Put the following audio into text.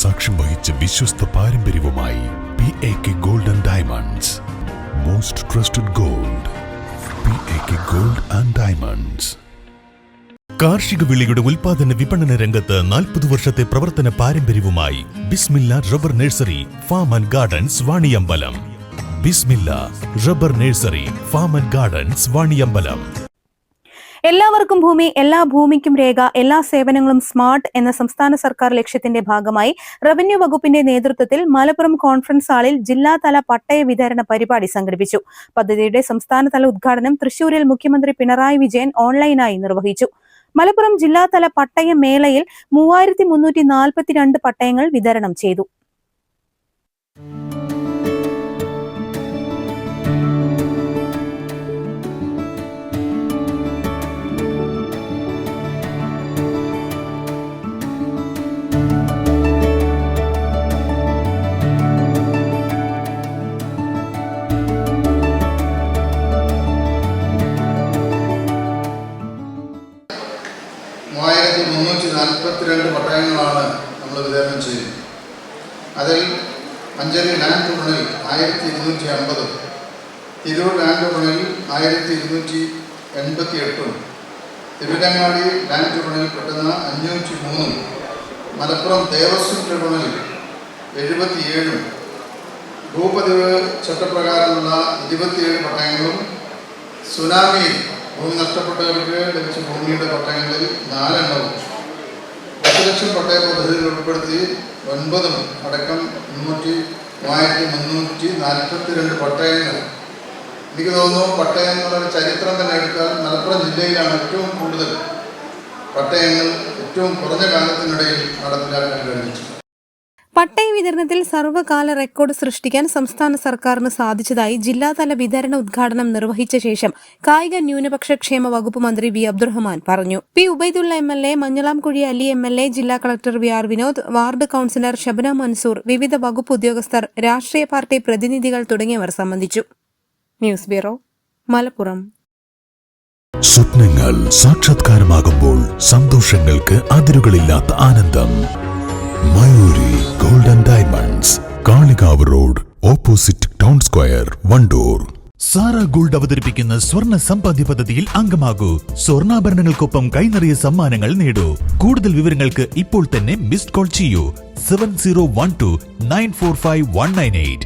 സാക്ഷ്യം വഹിച്ച വിശ്വസ്ത പാരമ്പര്യവുമായി PAK Gold and Diamonds. Most trusted gold. PAK Gold and Diamonds. കാർഷിക വിളയുടെ ഉൽപാദന വിപണന രംഗത്ത് 40 വർഷത്തെ പ്രവർത്തന പാരമ്പര്യവുമായി Bismillah rubber nursery farm and gardens Vaniyambalam. Bismillah rubber nursery farm and gardens Vaniyambalam. എല്ലാവർക്കും ഭൂമി, എല്ലാ ഭൂമിക്കും രേഖ, എല്ലാ സേവനങ്ങളും സ്മാർട്ട് എന്ന സംസ്ഥാന സർക്കാർ ലക്ഷ്യത്തിന്റെ ഭാഗമായി റവന്യൂ വകുപ്പിന്റെ നേതൃത്വത്തിൽ മലപ്പുറം കോൺഫറൻസ് ഹാളിൽ ജില്ലാതല പട്ടയ വിതരണ പരിപാടി സംഘടിപ്പിച്ചു. പദ്ധതിയുടെ സംസ്ഥാനതല ഉദ്ഘാടനം തൃശൂരിൽ മുഖ്യമന്ത്രി പിണറായി വിജയൻ ഓൺലൈനായി നിർവഹിച്ചു. മലപ്പുറം ജില്ലാതല പട്ടയ മേളയിൽ 3342 പട്ടയങ്ങൾ വിതരണം ചെയ്തു. പട്ടയങ്ങളാണ് നമ്മൾ വിതരണം ചെയ്യുന്നത്. അതിൽ Anchal land tribunal 1250, Tirur land tribunal 1288, Tirurangadi land tribunal പെട്ടെന്ന 503, മലപ്പുറം ദേവസ്വം ട്രിബ്യൂണൽ 77, ഭൂപതിവ് ചട്ടപ്രകാരമുള്ള 27 പട്ടയങ്ങളും സുനാമിയിൽ ഭൂമി നഷ്ടപ്പെട്ടവർക്ക് ലഭിച്ച ഭൂമിയുടെ പട്ടയങ്ങളിൽ 4 എണ്ണവും 10 ലക്ഷം പട്ടയ പദ്ധതിയിൽ ഉൾപ്പെടുത്തി 9 അടക്കം 3342 പട്ടയങ്ങൾ. എനിക്ക് തോന്നുന്നു പട്ടയങ്ങളുടെ ചരിത്രം തന്നെ എടുത്താൽ മലപ്പുറം ജില്ലയിലാണ് ഏറ്റവും കൂടുതൽ പട്ടയങ്ങൾ ഏറ്റവും കുറഞ്ഞ കാലത്തിനിടയിൽ നടപ്പിലാക്കാൻ കഴിഞ്ഞിട്ടുണ്ട്. പട്ടയ വിതരണത്തിൽ സർവ്വകാല റെക്കോർഡ് സൃഷ്ടിക്കാൻ സംസ്ഥാന സർക്കാരിന് സാധിച്ചതായി ജില്ലാതല വിതരണ ഉദ്ഘാടനം നിർവഹിച്ച ശേഷം കായിക ന്യൂനപക്ഷ ക്ഷേമ വകുപ്പ് മന്ത്രി വി അബ്ദുറഹ്മാൻ പറഞ്ഞു. P Ubaidullah MLA, Manjalamkuzhi Ali MLA, ജില്ലാ collector VR Vinod, ward councillor Shabna Mansoor, വിവിധ വകുപ്പ് ഉദ്യോഗസ്ഥർ, രാഷ്ട്രീയ പാർട്ടി പ്രതിനിധികൾ തുടങ്ങിയവർ സംബന്ധിച്ചു. News bureau, Malappuram. സ്വപ്നങ്ങൾ സാക്ഷാത്കാരമാകുമ്പോൾ സന്തോഷങ്ങൾക്ക് അതിരുകളില്ലാത്ത ആനന്ദം. Mayuri gold and diamonds, Kalikavu road, opposite town square, Wandoor. Sara gold അവതരിപ്പിക്കുന്ന സ്വർണ്ണ സമ്പാദ്യ പദ്ധതിയിൽ അംഗമാകൂ. സ്വർണ്ണാഭരണങ്ങൾക്കൊപ്പം കൈനിറിയ സമ്മാനങ്ങൾ നേടൂ. കൂടുതൽ വിവരങ്ങൾക്ക് ഇപ്പോൾ തന്നെ മിസ്ഡ് കോൾ ചെയ്യൂ. 7012 945 198.